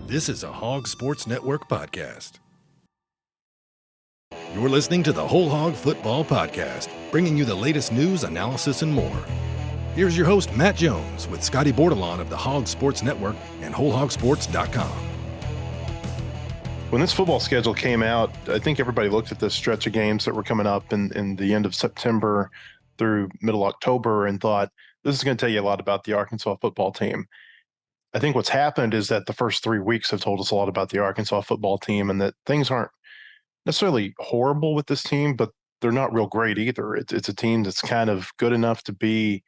This is a Hog Sports Network podcast. You're listening to the Whole Hog Football Podcast, bringing you the latest news, analysis, and more. Here's your host, Matt Jones, with Scotty Bordelon of the Hog Sports Network and WholeHogSports.com. When this football schedule came out, I think everybody looked at this stretch of games that were coming up in the end of September through middle October and thought, this is going to tell you a lot about the Arkansas football team. I think what's happened is that the first 3 weeks have told us a lot about the Arkansas football team and that things aren't necessarily horrible with this team, but they're not real great either. It's a team that's kind of good enough to be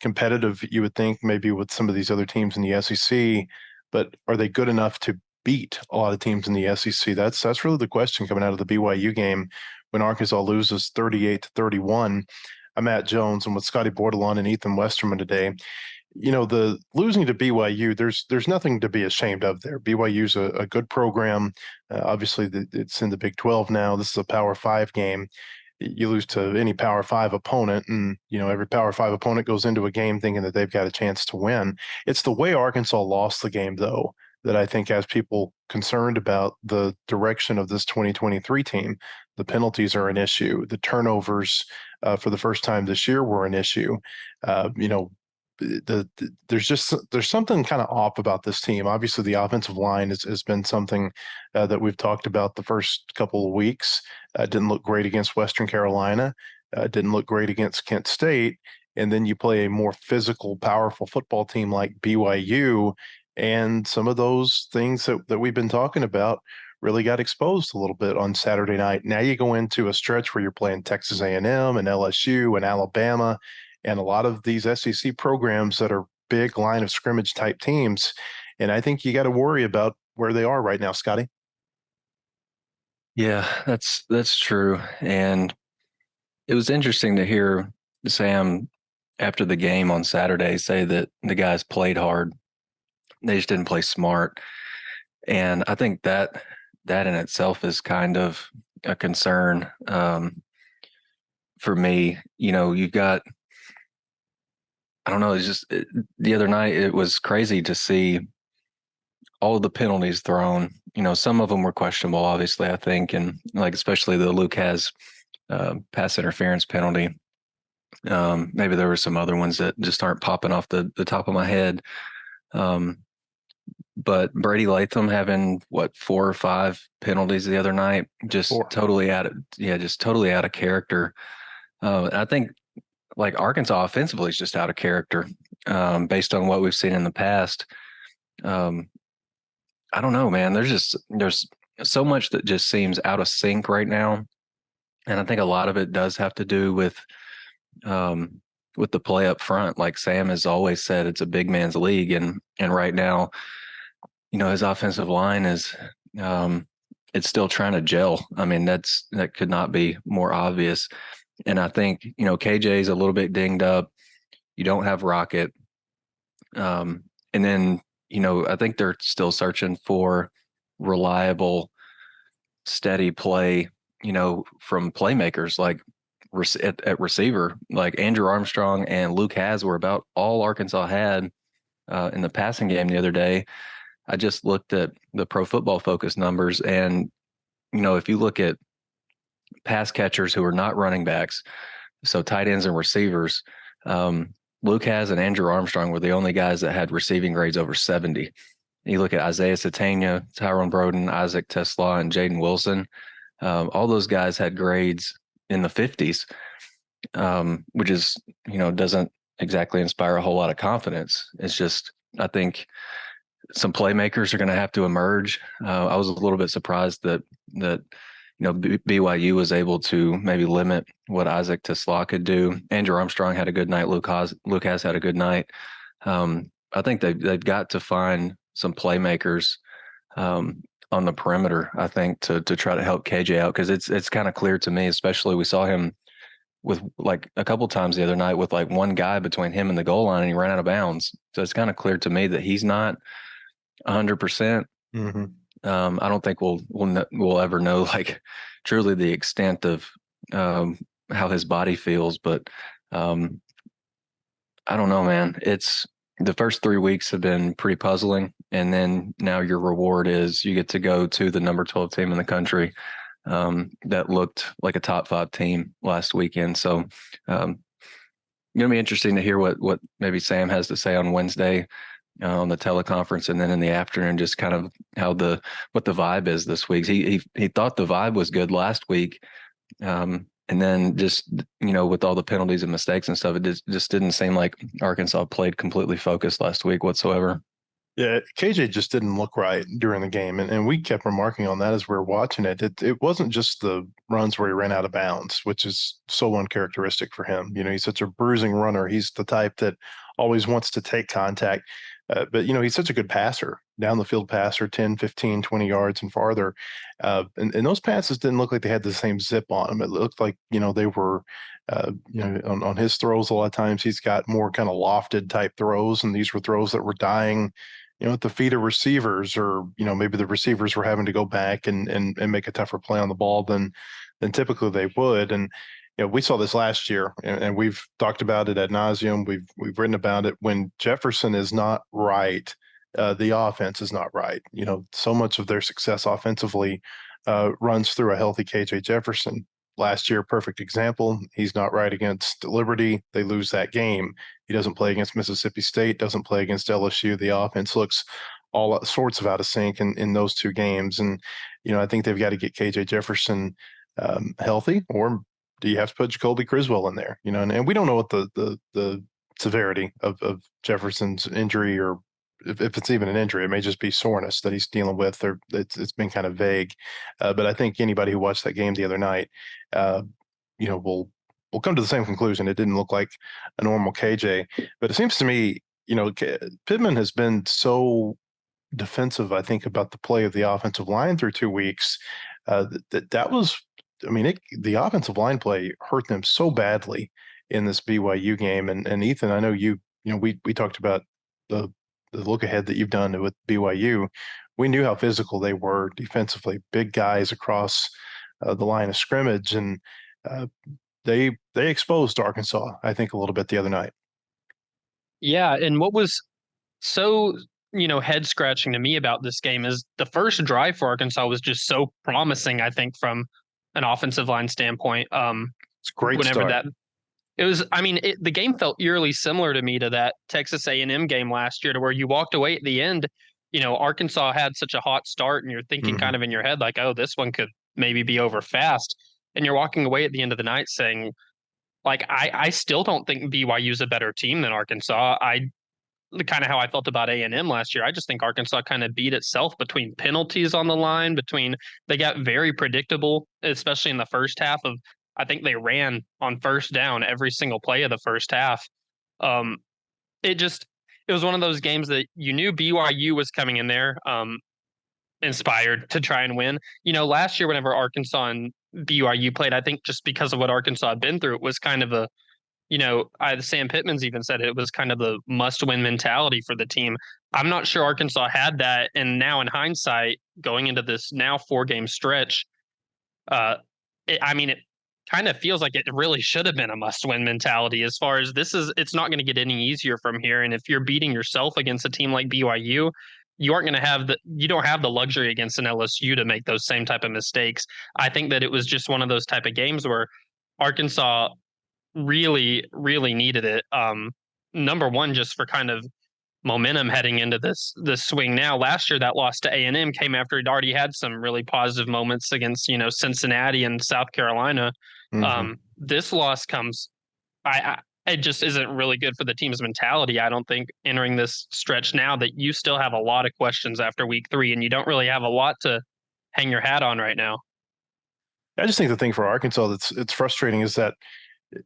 competitive, you would think, maybe with some of these other teams in the SEC, but are they good enough to beat a lot of teams in the SEC? That's really the question coming out of the BYU game when Arkansas loses 38-31. I'm Matt Jones, and with Scotty Bordelon and Ethan Westerman today. You know, the losing to BYU, there's nothing to be ashamed of there. BYU's a good program. Obviously, it's in the Big 12 now. This is a Power 5 game. You lose to any Power 5 opponent, and, you know, every Power 5 opponent goes into a game thinking that they've got a chance to win. It's the way Arkansas lost the game, though, that I think has people concerned about the direction of this 2023 team. The penalties are an issue. The turnovers for the first time this year were an issue. There's something kind of off about this team. Obviously, the offensive line has been something that we've talked about the first couple of weeks. Didn't look great against Western Carolina. Didn't look great against Kent State. And then you play a more physical, powerful football team like BYU, and some of those things that we've been talking about really got exposed a little bit on Saturday night. Now you go into a stretch where you're playing Texas A&M and LSU and Alabama, and a lot of these SEC programs that are big line of scrimmage type teams. And I think you got to worry about where they are right now, Scotty. Yeah, that's true. And it was interesting to hear Sam after the game on Saturday say that the guys played hard. They just didn't play smart. And I think that in itself is kind of a concern for me. You know, you've got, I don't know, it's just the other night, it was crazy to see all of the penalties thrown. You know, some of them were questionable, obviously, I think, and like especially the Luke has pass interference penalty. Maybe there were some other ones that just aren't popping off the top of my head. But Brady Latham having 4 or 5 penalties the other night, just totally out of character. I think like Arkansas offensively is just out of character based on what we've seen in the past. I don't know, man. There's so much that just seems out of sync right now. And I think a lot of it does have to do with the play up front. Like Sam has always said, it's a big man's league. And right now, you know, his offensive line is it's still trying to gel. I mean, that could not be more obvious. And I think, you know, KJ's a little bit dinged up. You don't have Rocket. And then, you know, I think they're still searching for reliable, steady play, you know, from playmakers like at receiver, like Andrew Armstrong and Luke Has were about all Arkansas had in the passing game the other day. I just looked at the Pro Football Focus numbers, and, you know, if you look at pass catchers who are not running backs, so tight ends and receivers, Luke Has and Andrew Armstrong were the only guys that had receiving grades over 70. You look at Isaiah Satania, Tyrone Broden, Isaac Tesla, and Jaden Wilson. All those guys had grades in the 50s, which is, you know, doesn't exactly inspire a whole lot of confidence. It's just, I think some playmakers are going to have to emerge. I was a little bit surprised that you know, BYU was able to maybe limit what Isaac Tesla could do. Andrew Armstrong had a good night. Luke has had a good night. I think they've got to find some playmakers on the perimeter, I think, to try to help KJ out, because it's kind of clear to me, especially we saw him with like a couple times the other night with like one guy between him and the goal line, and he ran out of bounds. So it's kind of clear to me that he's not 100%. Mm-hmm. I don't think we'll ever know like truly the extent of how his body feels, but I don't know, man. It's the first 3 weeks have been pretty puzzling. And then now your reward is you get to go to the number 12 team in the country that looked like a top 5 team last weekend. So going to be interesting to hear what maybe Sam has to say on Wednesday on the teleconference, and then in the afternoon, just kind of what the vibe is this week. He thought the vibe was good last week, and then just with all the penalties and mistakes and stuff, it just didn't seem like Arkansas played completely focused last week whatsoever. Yeah, KJ just didn't look right during the game, and we kept remarking on that as we were watching it. It wasn't just the runs where he ran out of bounds, which is so uncharacteristic for him. He's such a bruising runner. He's the type that always wants to take contact. But he's such a good passer, down the field passer, 10, 15, 20 yards and farther. And those passes didn't look like they had the same zip on them. It looked like, they were, on his throws, a lot of times he's got more kind of lofted type throws. And these were throws that were dying, at the feet of receivers, or, maybe the receivers were having to go back and make a tougher play on the ball than typically they would. And, we saw this last year, and we've talked about it ad nauseum. We've written about it. When Jefferson is not right, the offense is not right. So much of their success offensively runs through a healthy KJ Jefferson. Last year, perfect example. He's not right against Liberty. They lose that game. He doesn't play against Mississippi State, doesn't play against LSU. The offense looks all sorts of out of sync in those two games. And, I think they've got to get KJ Jefferson healthy, or do you have to put Jacoby Criswell in there? And we don't know what the severity of Jefferson's injury, or if it's even an injury. It may just be soreness that he's dealing with, or it's been kind of vague. But I think anybody who watched that game the other night, will come to the same conclusion. It didn't look like a normal KJ. But it seems to me, Pittman has been so defensive, I think, about the play of the offensive line through 2 weeks. That was, the offensive line play hurt them so badly in this BYU game. And Ethan, I know we talked about the look ahead that you've done with BYU. We knew how physical they were defensively, big guys across the line of scrimmage, and they exposed Arkansas, I think, a little bit the other night. Yeah, and what was so head scratching to me about this game is the first drive for Arkansas was just so promising, I think, from an offensive line standpoint. It's a great start. The game felt eerily similar to me to that Texas A&M game last year, to where you walked away at the end. Arkansas had such a hot start, and you're thinking kind of in your head like, oh, this one could maybe be over fast. And you're walking away at the end of the night saying, like, I still don't think BYU's a better team than Arkansas. Kind of how I felt about A&M last year. I just think Arkansas kind of beat itself between penalties on the line, they got very predictable, especially in the first half of, I think they ran on first down every single play of the first half. It was one of those games that you knew BYU was coming in there inspired to try and win. Last year, whenever Arkansas and BYU played, I think just because of what Arkansas had been through, it was kind of a, Sam Pittman's even said it was kind of the must-win mentality for the team. I'm not sure Arkansas had that, and now in hindsight, going into this now 4-game stretch, it kind of feels like it really should have been a must-win mentality. As far as it's not going to get any easier from here. And if you're beating yourself against a team like BYU, you don't have the luxury against an LSU to make those same type of mistakes. I think that it was just one of those type of games where Arkansas really, really needed it. Number one, just for kind of momentum heading into this swing now. Last year, that loss to A&M came after he'd already had some really positive moments against, Cincinnati and South Carolina. This loss comes, it just isn't really good for the team's mentality. I don't think, entering this stretch now, that you still have a lot of questions after week 3, and you don't really have a lot to hang your hat on right now. I just think the thing for Arkansas it's frustrating is that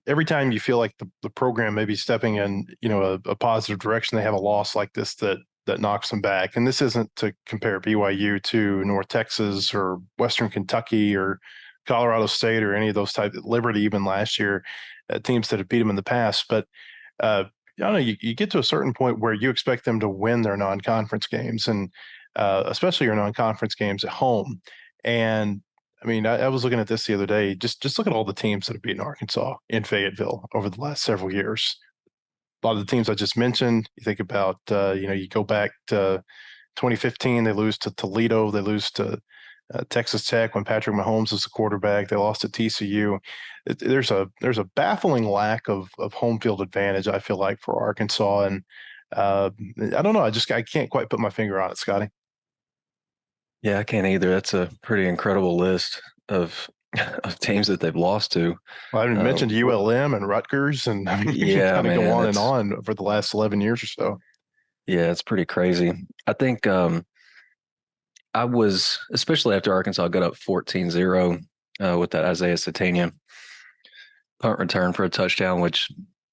every time you feel like the program may be stepping in, a positive direction, they have a loss like this that knocks them back. And this isn't to compare BYU to North Texas or Western Kentucky or Colorado State or any of those types, Liberty even last year, teams that have beat them in the past. But I don't know, you get to a certain point where you expect them to win their non-conference games, and especially your non-conference games at home. And I was looking at this the other day. Just look at all the teams that have beaten Arkansas in Fayetteville over the last several years. A lot of the teams I just mentioned. You think about, you go back to, 2015, they lose to Toledo. They lose to Texas Tech when Patrick Mahomes is the quarterback. They lost to TCU. There's a baffling lack of home field advantage, I feel like, for Arkansas. And I don't know. I can't quite put my finger on it, Scotty. Yeah, I can't either. That's a pretty incredible list of of teams that they've lost to. Well, I haven't mentioned ULM and Rutgers, and I mean, you can Yeah, kind of go man, on and on for the last 11 years or so. yeah, it's pretty crazy. I think I was, especially after Arkansas got up 14-0 with that Isaiah Satania punt return for a touchdown, which,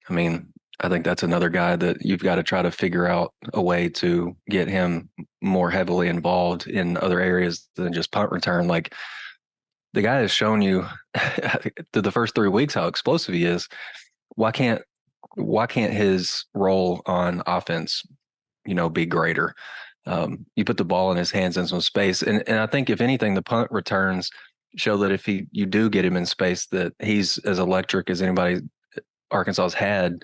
I mean, I think that's another guy that you've got to try to figure out a way to get him more heavily involved in other areas than just punt return. Like, the guy has shown you through the first 3 weeks how explosive he is. Why can't his role on offense, be greater? You put the ball in his hands in some space, and I think if anything, the punt returns show that if you do get him in space, that he's as electric as anybody Arkansas's had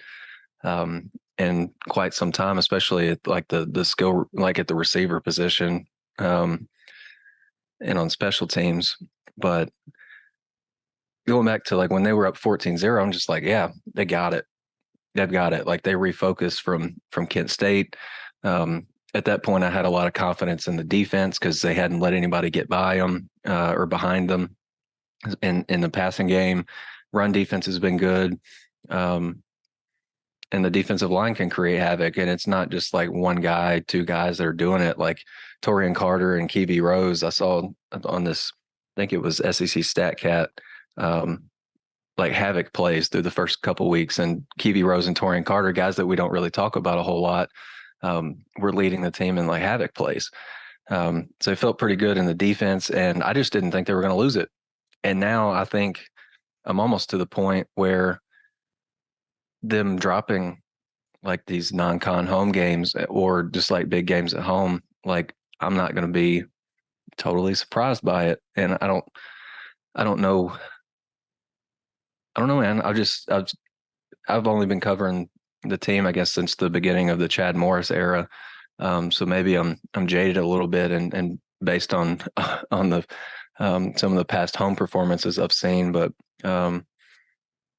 in quite some time, especially at like the skill, like at the receiver position, and on special teams. But going back to like when they were up 14-0, I'm just like, yeah, they got it. They've got it. Like, they refocused from Kent State. At that point, I had a lot of confidence in the defense because they hadn't let anybody get by them or behind them in the passing game. Run defense has been good. And the defensive line can create havoc. And it's not just like one guy, two guys that are doing it. Like Torian Carter and Kiwi Rose, I saw on this, I think it was SEC StatCat, like havoc plays through the first couple of weeks. And Kiwi Rose and Torian Carter, guys that we don't really talk about a whole lot, were leading the team in like havoc plays. So it felt pretty good in the defense, and I just didn't think they were going to lose it. And now I think I'm almost to the point where them dropping like these non-con home games or just like big games at home, like I'm not going to be totally surprised by it. And I don't know. I don't know, man. I've only been covering the team, I guess, since the beginning of the Chad Morris era. So maybe I'm jaded a little bit and based on the some of the past home performances I've seen, but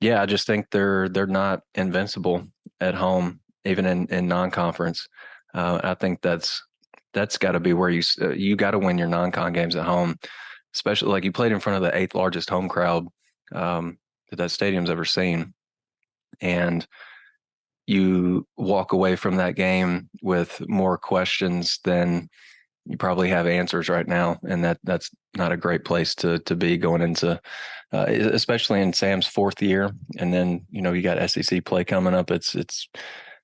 yeah, I just think they're not invincible at home, even in non-conference. I think that's got to be where you got to win your non-con games at home, especially like you played in front of the 8th largest home crowd that stadium's ever seen, and you walk away from that game with more questions than you probably have answers right now, and that's not a great place to be going into, especially in Sam's 4th year, and then you got SEC play coming up.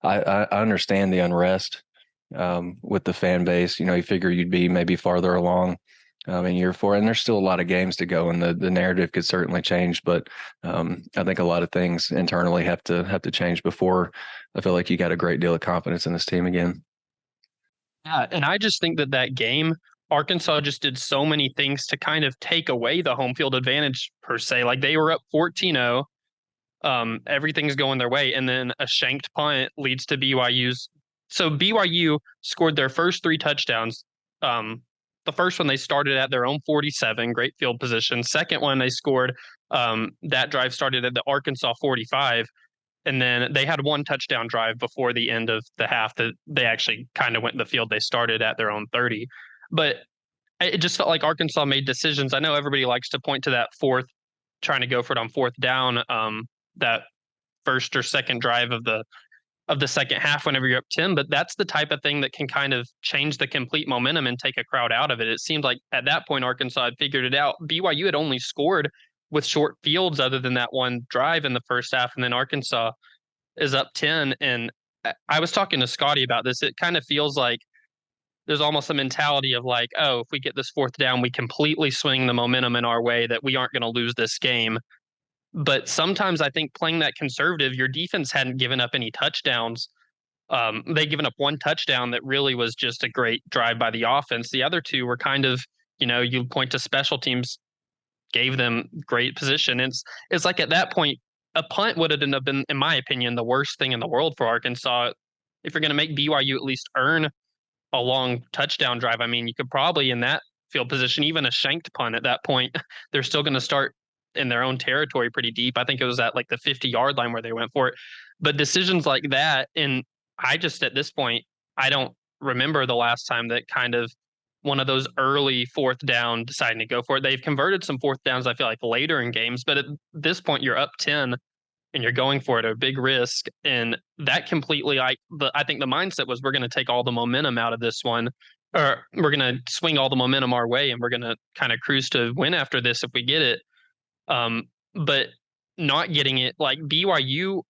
I understand the unrest with the fan base. You figure you'd be maybe farther along in year 4, and there's still a lot of games to go, and the narrative could certainly change. But I think a lot of things internally have to change before I feel like you got a great deal of confidence in this team again. Yeah, and I just think that game, Arkansas just did so many things to kind of take away the home field advantage per se. Like they were up 14-0, everything's going their way, and then a shanked punt leads to BYU's. So BYU scored their first 3 touchdowns. The first one they started at their own 47, great field position. Second one they scored, that drive started at the Arkansas 45. And then they had 1 touchdown drive before the end of the half that they actually kind of went in the field. They started at their own 30. But it just felt like Arkansas made decisions. I know everybody likes to point to that trying to go for it on 4th down, that first or second drive of the second half whenever you're up 10. But that's the type of thing that can kind of change the complete momentum and take a crowd out of it. It seemed like at that point, Arkansas had figured it out. BYU had only scored with short fields other than that one drive in the first half. And then Arkansas is up 10. And I was talking to Scotty about this. It kind of feels like there's almost a mentality of like, oh, if we get this 4th down, we completely swing the momentum in our way that we aren't going to lose this game. But sometimes I think playing that conservative, your defense hadn't given up any touchdowns. They'd given up 1 touchdown that really was just a great drive by the offense. The other 2 were kind of, you point to special teams, gave them great position. It's like at that point, a punt would have been, in my opinion, the worst thing in the world for Arkansas. If you're going to make BYU at least earn a long touchdown drive. I mean, you could probably in that field position, even a shanked punt at that point, they're still going to start in their own territory pretty deep. I think it was at like the 50-yard line where they went for it. But decisions like that, and I just at this point, I don't remember the last time that kind of one of those early fourth down deciding to go for it. They've converted some fourth downs, I feel like, later in games, but at this point, you're up 10 and you're going for it, a big risk. And that completely, I think the mindset was we're going to take all the momentum out of this one, or we're going to swing all the momentum our way, and we're going to kind of cruise to win after this if we get it. But not getting it, like BYU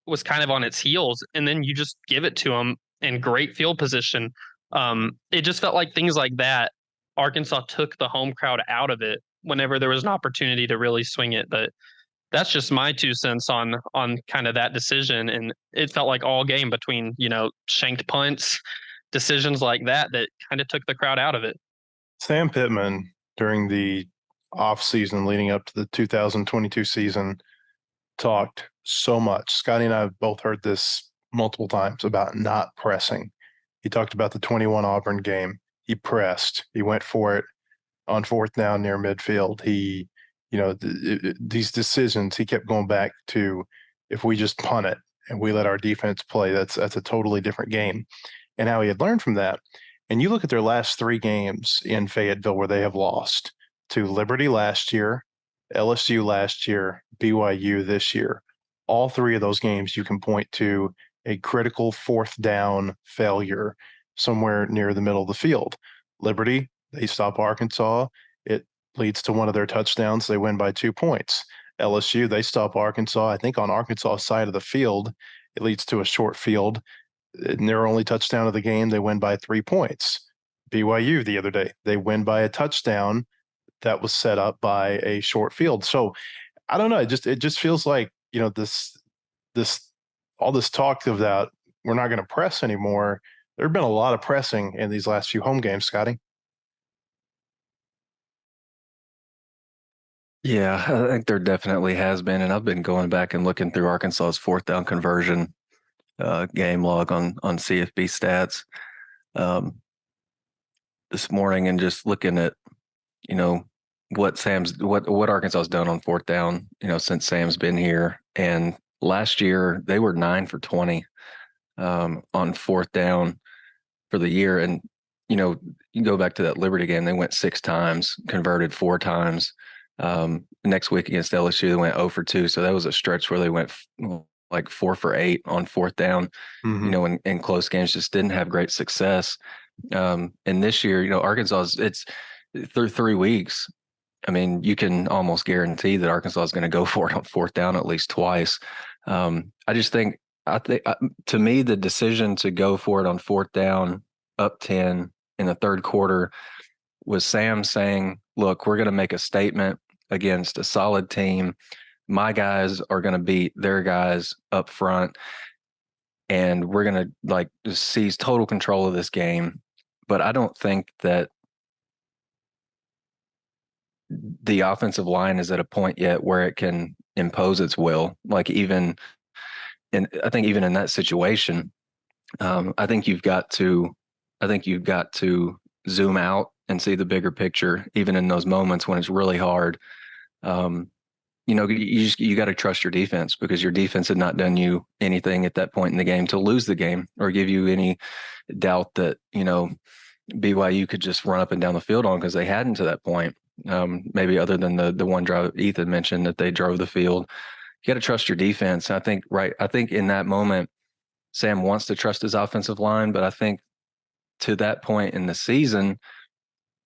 was kind of on its heels, and then you just give it to them in great field position. It just felt like things like that. Arkansas took the home crowd out of it whenever there was an opportunity to really swing it. But that's just my 2 cents on kind of that decision. And it felt like all game between, shanked punts, decisions like that kind of took the crowd out of it. Sam Pittman, during the off season leading up to the 2022 season, talked so much. Scotty and I have both heard this multiple times about not pressing. He talked about the 21 Auburn game. He pressed. He went for it on fourth down near midfield. He, these decisions, he kept going back to, if we just punt it and we let our defense play, that's a totally different game. And how he had learned from that. And you look at their last 3 games in Fayetteville where they have lost to Liberty last year, LSU last year, BYU this year. All 3 of those games you can point to a critical fourth down failure somewhere near the middle of the field. Liberty, they stop Arkansas. It leads to one of their touchdowns. They win by 2 points. LSU, they stop Arkansas. I think on Arkansas' side of the field, it leads to a short field. In their only touchdown of the game, they win by 3 points. BYU the other day, they win by a touchdown that was set up by a short field. So I don't know. It just feels like, all this talk of that we're not going to press anymore. There have been a lot of pressing in these last few home games, Scotty. Yeah, I think there definitely has been. And I've been going back and looking through Arkansas's fourth down conversion game log on CFB stats this morning, and just looking at, what Arkansas has done on fourth down, since Sam's been here. And last year they were 9 for 20 on fourth down for the year. And, you go back to that Liberty game, they went 6 times, converted 4 times. Next week against LSU, they went 0 for 2. So that was a stretch where they went like 4 for 8 on fourth down, in close games, just didn't have great success. And this year, Arkansas, it's through 3 weeks. I mean, you can almost guarantee that Arkansas is going to go for it on fourth down at least twice. I think to me, the decision to go for it on fourth down, up 10 in the third quarter, was Sam saying, look, we're going to make a statement against a solid team. My guys are going to beat their guys up front, and we're going to just seize total control of this game. But I don't think that the offensive line is at a point yet where it can impose its will. I think even in that situation, I think you've got to zoom out and see the bigger picture, even in those moments when it's really hard. You got to trust your defense, because your defense had not done you anything at that point in the game to lose the game or give you any doubt that, BYU could just run up and down the field on, because they hadn't to that point. Maybe other than the one drive Ethan mentioned that they drove the field. You got to trust your defense. I think in that moment, Sam wants to trust his offensive line, but I think to that point in the season,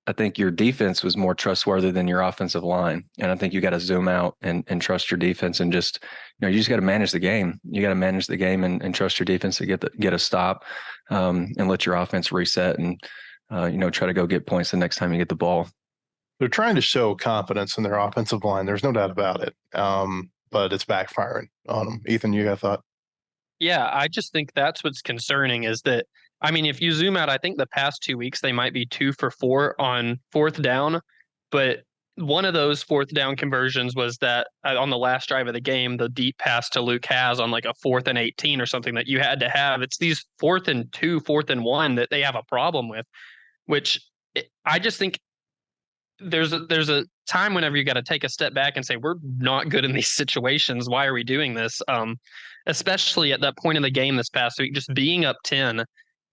I think your defense was more trustworthy than your offensive line. And I think you got to zoom out and trust your defense, and just, you just got to manage the game. You got to manage the game and trust your defense to get a stop, and let your offense reset and, try to go get points the next time you get the ball. They're trying to show confidence in their offensive line. There's no doubt about it. But it's backfiring on them. Ethan, you got a thought? Yeah, I just think that's what's concerning, is that, I mean, if you zoom out, I think the past 2 weeks, they might be 2 for 4 on fourth down, but one of those fourth down conversions was that on the last drive of the game, the deep pass to Luke has on like a 4th and 18 or something that you had to have. It's these 4th and 2, 4th and 1 that they have a problem with, which I just think there's a time whenever you got to take a step back and say, we're not good in these situations. Why are we doing this? Especially at that point in the game this past week, just being up 10,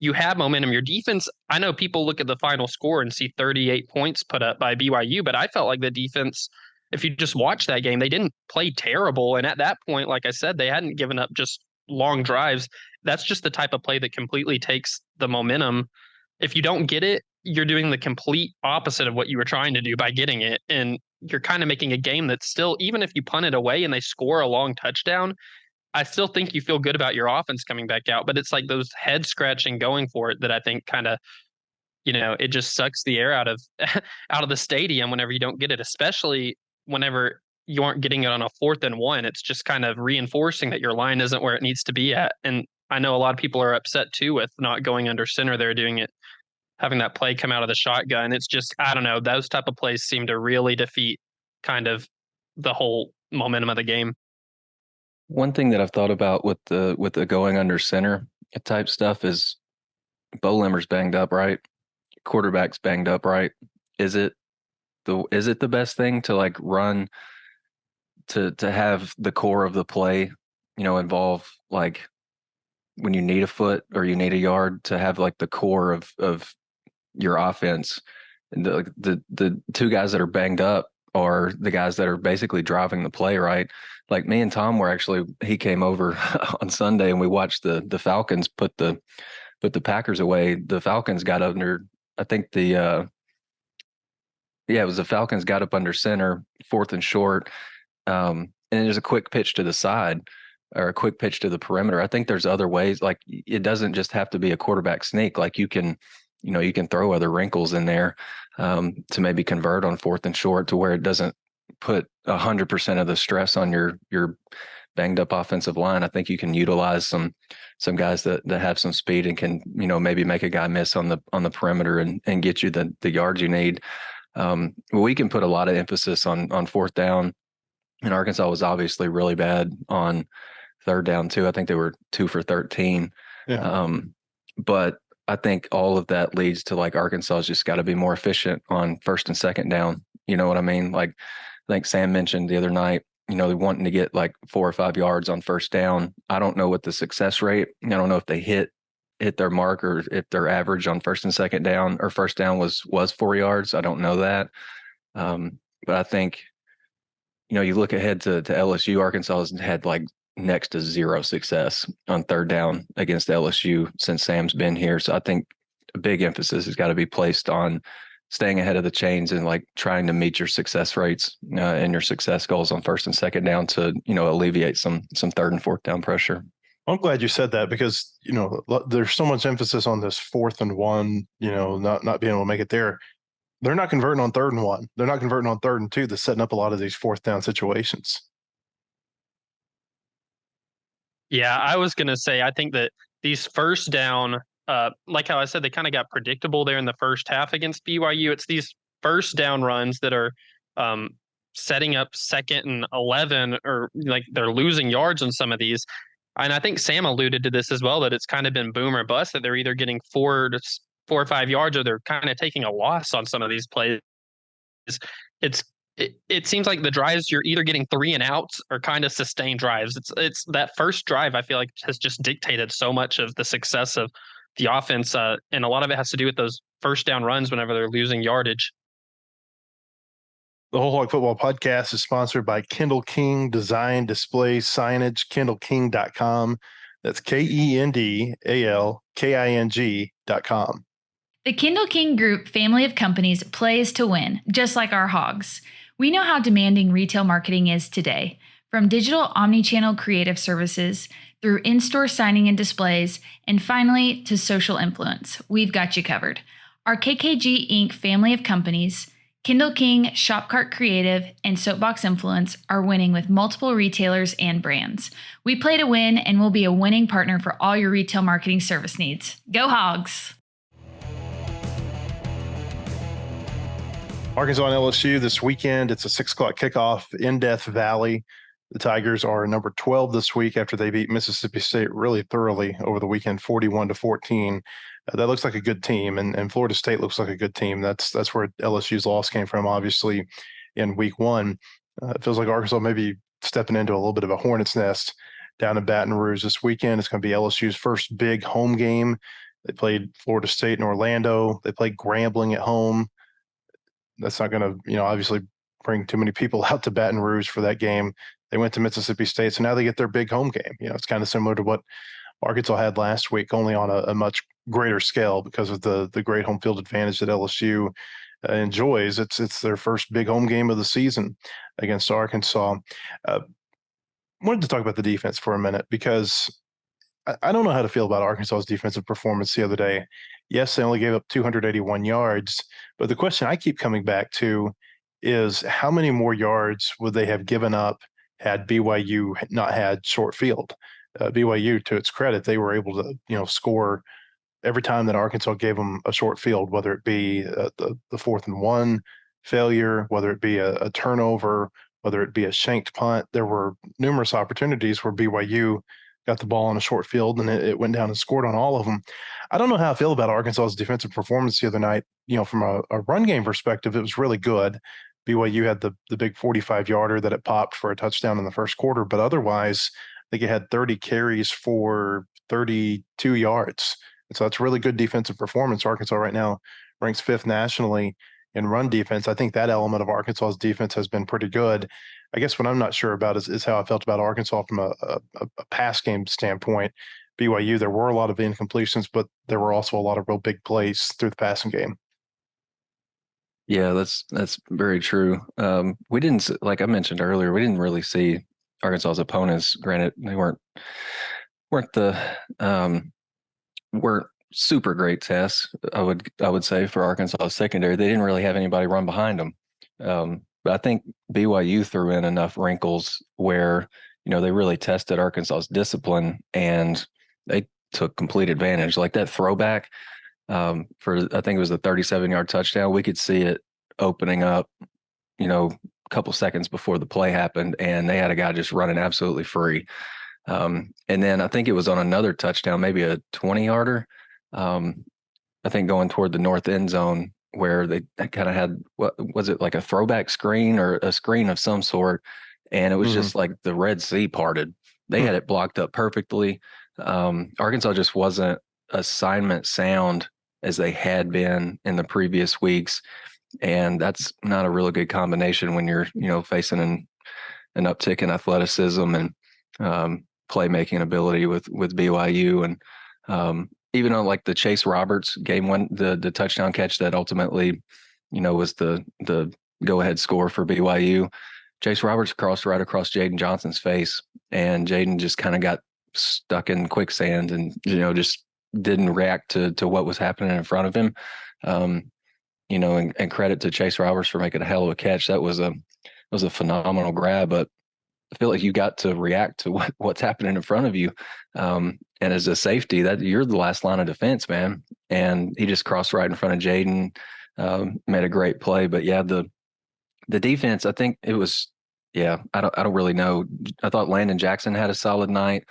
you have momentum. Your defense, I know people look at the final score and see 38 points put up by BYU, but I felt like the defense, if you just watch that game, they didn't play terrible. And at that point, like I said, they hadn't given up just long drives. That's just the type of play that completely takes the momentum. If you don't get it, you're doing the complete opposite of what you were trying to do by getting it. And you're kind of making a game that's still, even if you punt it away and they score a long touchdown, I still think you feel good about your offense coming back out. But it's like those head scratching going for it that I think kind of, it just sucks the air out of out of the stadium whenever you don't get it, especially whenever you aren't getting it on a 4th and 1. It's just kind of reinforcing that your line isn't where it needs to be at. And I know a lot of people are upset too with not going under center. They're doing it, having that play come out of the shotgun. It's just, I don't know, those type of plays seem to really defeat kind of the whole momentum of the game. One thing that I've thought about with the going under center type stuff is Bo Limmer's banged up, right? Quarterback's banged up, right? Is it the best thing to like run to have the core of the play, involve like when you need a foot or you need a yard to have like the core of your offense? And the two guys that are banged up are the guys that are basically driving the play, right? Like me and Tom he came over on Sunday and we watched the Falcons put the Packers away. The Falcons got under, I think it was the Falcons got up under center, 4th and short. And there's a quick pitch to the side or a quick pitch to the perimeter. I think there's other ways. Like it doesn't just have to be a quarterback sneak. Like you can throw other wrinkles in there to maybe convert on 4th and short to where it doesn't put 100% of the stress on your banged up offensive line. I think you can utilize some guys that have some speed and can, maybe make a guy miss on the perimeter and get you the yards you need. We can put a lot of emphasis on 4th down, and Arkansas was obviously really bad on 3rd down too. I think they were 2 for 13. Yeah. But I think all of that leads to like Arkansas's just got to be more efficient on 1st and 2nd down. You know what I mean? Like I think Sam mentioned the other night, they're wanting to get like 4 or 5 yards on 1st down. I don't know what the success rate. I don't know if they hit their mark or if their average on 1st and 2nd down or 1st down was 4 yards. I don't know that. But I think, you look ahead to LSU, Arkansas has had like next to zero success on 3rd down against LSU since Sam's been here. So I think a big emphasis has got to be placed on staying ahead of the chains and like trying to meet your success rates and your success goals on 1st and 2nd down to, alleviate some 3rd and 4th down pressure. I'm glad you said that because, there's so much emphasis on this 4th and 1, not being able to make it there. They're not converting on 3rd and 1. They're not converting on 3rd and 2. They're setting up a lot of these 4th down situations. Yeah, I was going to say, I think that these 1st down, like how I said, they kind of got predictable there in the first half against BYU. It's these 1st down runs that are setting up 2nd and 11, or like they're losing yards on some of these. And I think Sam alluded to this as well, that it's kind of been boom or bust, that they're either getting 4 or 5 yards or they're kind of taking a loss on some of these plays. It seems like the drives, you're either getting 3 and outs or kind of sustained drives. It's that first drive, I feel like, has just dictated so much of the success of the offense. And a lot of it has to do with those 1st down runs whenever they're losing yardage. The Whole Hog Football Podcast is sponsored by Kendall King Design Display Signage, kendallking.com. That's KENDALKING.com. The Kendall King Group family of companies plays to win, just like our hogs. We know how demanding retail marketing is today. From digital omni-channel creative services, through in-store signing and displays, and finally to social influence, we've got you covered. Our KKG Inc. family of companies, Kendall King, Shopcart Creative, and Soapbox Influence are winning with multiple retailers and brands. We play to win and will be a winning partner for all your retail marketing service needs. Go Hogs! Arkansas and LSU this weekend. It's a 6:00 kickoff in Death Valley. The Tigers are number 12 this week after they beat Mississippi State really thoroughly over the weekend, 41-14. That looks like a good team, and Florida State looks like a good team. That's where LSU's loss came from, obviously, in week one. It feels like Arkansas may be stepping into a little bit of a hornet's nest down in Baton Rouge this weekend. It's going to be LSU's first big home game. They played Florida State in Orlando. They played Grambling at home. That's not going to, obviously bring too many people out to Baton Rouge for that game. They went to Mississippi State, so now they get their big home game. It's kind of similar to what Arkansas had last week, only on a much greater scale because of the great home field advantage that LSU enjoys. It's their first big home game of the season against Arkansas. Wanted to talk about the defense for a minute because I don't know how to feel about Arkansas's defensive performance the other day. Yes, they only gave up 281 yards, but the question I keep coming back to is how many more yards would they have given up had BYU not had short field? BYU, to its credit, they were able to, score every time that Arkansas gave them a short field, whether it be the 4th and 1 failure, whether it be a turnover, whether it be a shanked punt. There were numerous opportunities where BYU got the ball on a short field and it went down and scored on all of them. I don't know how I feel about Arkansas's defensive performance the other night. From a run game perspective, it was really good. BYU had the big 45-yarder that it popped for a touchdown in the first quarter, but otherwise, I think it had 30 carries for 32 yards. And so that's really good defensive performance. Arkansas right now ranks 5th nationally in run defense. I think that element of Arkansas's defense has been pretty good. I guess what I'm not sure about is how I felt about Arkansas from a pass game standpoint. BYU, there were a lot of incompletions, but there were also a lot of real big plays through the passing game. Yeah, that's very true. We didn't, like I mentioned earlier, we didn't really see Arkansas's opponents. Granted, they weren't super great tests. I would say for Arkansas secondary, they didn't really have anybody run behind them. But I think BYU threw in enough wrinkles where they really tested Arkansas's discipline and they took complete advantage. Like that throwback. For I think it was a 37-yard touchdown. We could see it opening up, a couple seconds before the play happened, and they had a guy just running absolutely free. And then I think it was on another touchdown, maybe a 20-yarder. I think going toward the north end zone where they kind of had, what was it, like a throwback screen or a screen of some sort, and it was just like the Red Sea parted. They had it blocked up perfectly. Arkansas just wasn't assignment sound as they had been in the previous weeks. And that's not a really good combination when you're, facing an uptick in athleticism and playmaking ability with BYU. And even on like the Chase Roberts game, when the touchdown catch that ultimately, was the go ahead score for BYU, Chase Roberts crossed right across Jaden Johnson's face, and Jaden just kind of got stuck in quicksand and, just didn't react to what was happening in front of him. And credit to Chase Roberts for making a hell of a catch. That was a phenomenal grab, but I feel like you got to react to what's happening in front of you. And as a safety, that you're the last line of defense, man. And he just crossed right in front of Jaden, made a great play. But yeah, the defense, I think it was, I don't really know. I thought Landon Jackson had a solid night.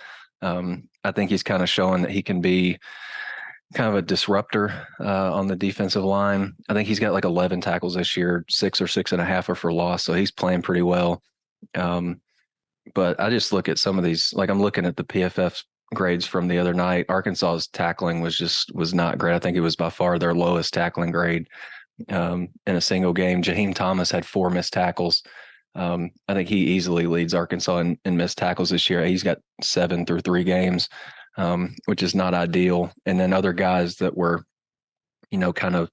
I think he's kind of showing that he can be kind of a disruptor on the defensive line. I think he's got like 11 tackles this year, 6 or 6.5 are for loss. So he's playing pretty well. But I just look at some of these, like I'm looking at the PFF grades from the other night. Arkansas's tackling was not great. I think it was by far their lowest tackling grade in a single game. Jaheim Thomas had 4 missed tackles. I think he easily leads Arkansas in missed tackles this year. He's got 7 through 3 games, which is not ideal. And then other guys that were, kind of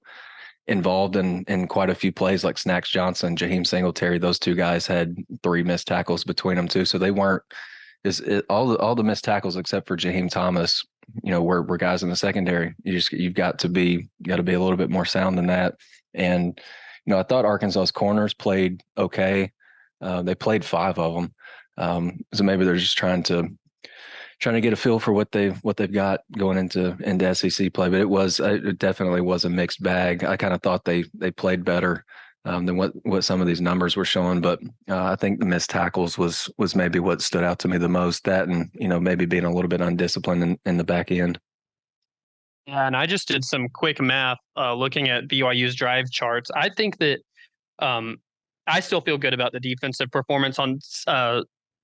involved in quite a few plays like Snacks Johnson, Jaheim Singletary, those 2 guys had 3 missed tackles between them too. So they weren't all the missed tackles except for Jaheim Thomas, were guys in the secondary. You've got to be a little bit more sound than that. And, I thought Arkansas's corners played okay. They played 5 of them. So maybe they're just trying to get a feel for what they've got going into SEC play. But it definitely was a mixed bag. I kind of thought they played better than what some of these numbers were showing. But I think the missed tackles was maybe what stood out to me the most. That and maybe being a little bit undisciplined in the back end. Yeah, and I just did some quick math looking at BYU's drive charts. I think that um, I still feel good about the defensive performance on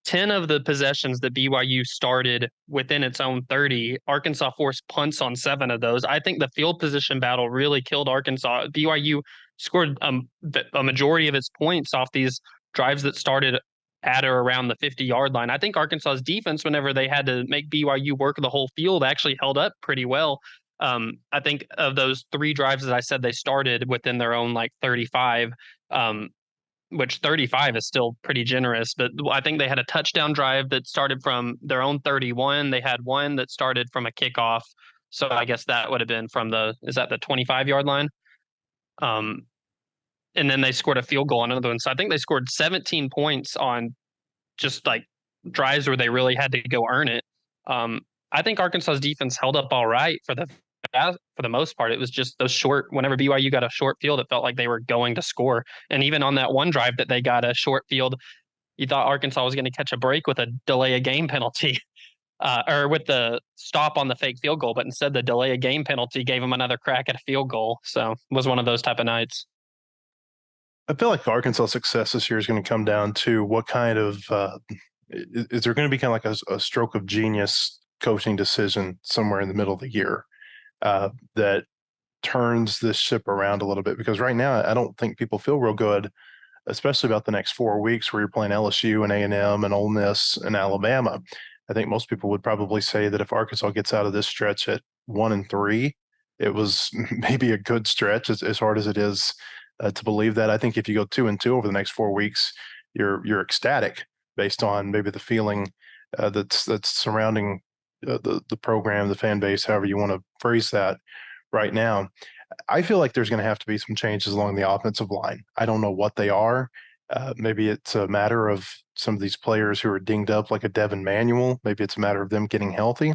10 of the possessions that BYU started within its own 30. Arkansas forced punts on 7 of those. I think the field position battle really killed Arkansas. BYU scored a majority of its points off these drives that started at or around the 50-yard line. I think Arkansas's defense, whenever they had to make BYU work the whole field, actually held up pretty well. I think of those 3 drives that I said they started within their own 35, which 35 is still pretty generous, but I think they had a touchdown drive that started from their own 31. They had one that started from a kickoff. So I guess that would have been from the 25-yard line? And then they scored a field goal on another one. So I think they scored 17 points on just drives where they really had to go earn it. I think Arkansas's defense held up all right for the most part. It was just those whenever BYU got a short field, it felt like they were going to score. And even on that one drive that they got a short field, you thought Arkansas was going to catch a break with a delay of game penalty or with the stop on the fake field goal. But instead, the delay of game penalty gave them another crack at a field goal. So it was one of those type of nights. I feel like Arkansas' success this year is going to come down to what kind of is there going to be kind of like a stroke of genius coaching decision somewhere in the middle of the year that turns this ship around a little bit? Because right now, I don't think people feel real good, especially about the next 4 weeks where you're playing LSU and A&M and Ole Miss and Alabama. I think most people would probably say that if Arkansas gets out of this stretch at 1-3, it was maybe a good stretch, as hard as it is to believe that. I think if you go 2-2 over the next 4 weeks, you're ecstatic based on maybe the feeling that's surrounding the program, the fan base, however you want to phrase that right now. I feel like there's going to have to be some changes along the offensive line. I don't know what they are. Maybe it's a matter of some of these players who are dinged up, like a Devin Manuel. Maybe it's a matter of them getting healthy.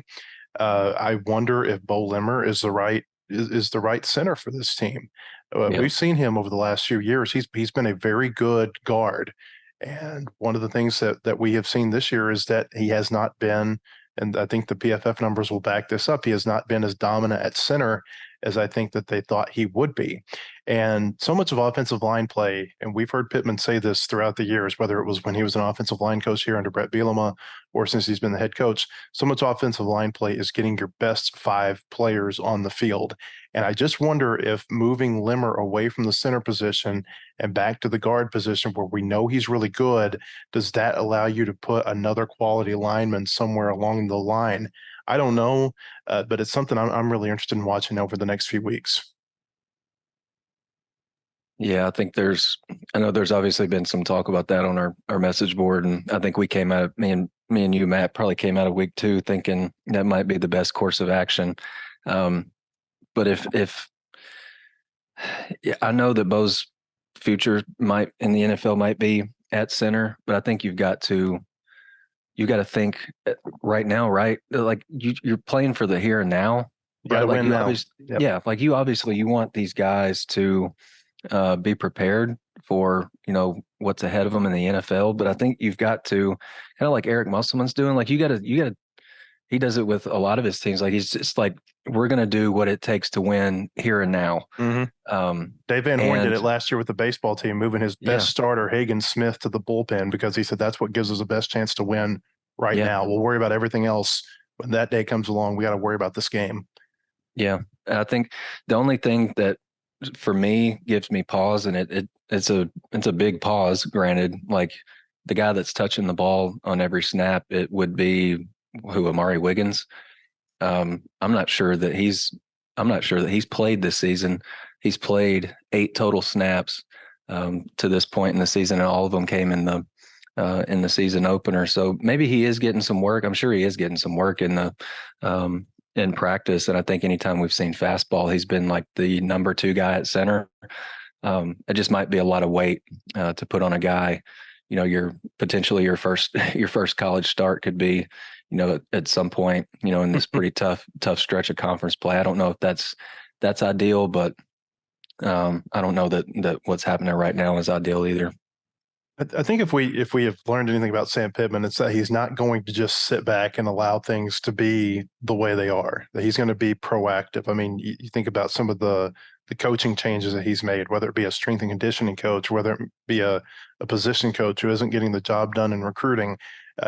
I wonder if Bo Limmer is the right center for this team. We've seen him over the last few years. He's been a very good guard. And one of the things that we have seen this year is that he has not been, and I think the PFF numbers will back this up, he has not been as dominant at center as I think that they thought he would be. And so much of offensive line play, and we've heard Pittman say this throughout the years, whether it was when he was an offensive line coach here under Brett Bielema or since he's been the head coach, so much offensive line play is getting your best 5 players on the field. And I just wonder if moving Limmer away from the center position and back to the guard position where we know he's really good, does that allow you to put another quality lineman somewhere along the line? I don't know, but it's something I'm really interested in watching over the next few weeks. Yeah, I know there's obviously been some talk about that on our message board. And I think we came out, me and you, Matt, probably came out of week 2 thinking that might be the best course of action. But if I know that Bo's future in the NFL might be at center, but I think you got to think right now, right? Like you're playing for the here and now. You got to win now. Yep. Yeah, like you want these guys to be prepared for what's ahead of them in the NFL. But I think you've got to kind of like Eric Musselman's doing. Like you got to. He does it with a lot of his teams. Like he's just like, we're going to do what it takes to win here and now. Mm-hmm. Dave Van Horn did it last year with the baseball team, moving his best starter, Hagen Smith, to the bullpen because he said that's what gives us the best chance to win right now. We'll worry about everything else when that day comes along. We got to worry about this game. Yeah, I think the only thing that for me gives me pause, and it's a big pause. Granted, like the guy that's touching the ball on every snap, it would be Amari Wiggins. I'm not sure that he's played this season. He's played 8 total snaps to this point in the season, and all of them came in the season opener. So maybe he is getting some work. I'm sure he is getting some work in practice. And I think anytime we've seen fastball, he's been like the number 2 guy at center. It just might be a lot of weight to put on a guy. Your first college start could be, at some point, in this pretty tough stretch of conference play. I don't know if that's ideal, but I don't know that what's happening right now is ideal either. I think if we have learned anything about Sam Pittman, it's that he's not going to just sit back and allow things to be the way they are. That he's going to be proactive. I mean, you think about some of the coaching changes that he's made, whether it be a strength and conditioning coach, whether it be a position coach who isn't getting the job done in recruiting.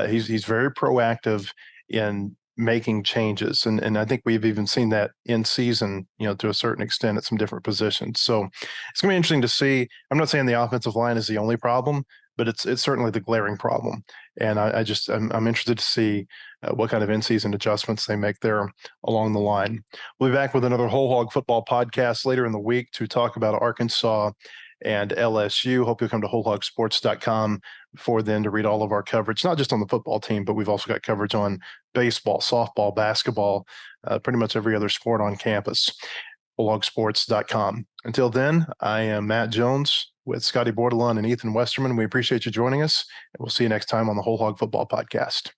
He's very proactive in making changes, and I think we've even seen that in season, to a certain extent at some different positions. So it's going to be interesting to see. I'm not saying the offensive line is the only problem, but it's certainly the glaring problem. And I'm interested to see what kind of in-season adjustments they make there along the line. We'll be back with another Whole Hog Football podcast later in the week to talk about Arkansas and LSU. Hope you'll come to wholehogsports.com before then to read all of our coverage, not just on the football team, but we've also got coverage on baseball, softball, basketball, pretty much every other sport on campus. wholehogsports.com. Until then, I am Matt Jones with Scotty Bordelon and Ethan Westerman. We appreciate you joining us, and we'll see you next time on the Whole Hog Football Podcast.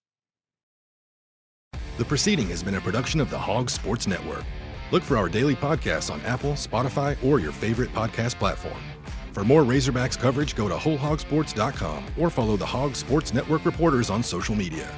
The proceeding has been a production of the Hog Sports Network. Look for our daily podcasts on Apple, Spotify, or your favorite podcast platform. For more Razorbacks coverage, go to wholehogsports.com or follow the Hog Sports Network reporters on social media.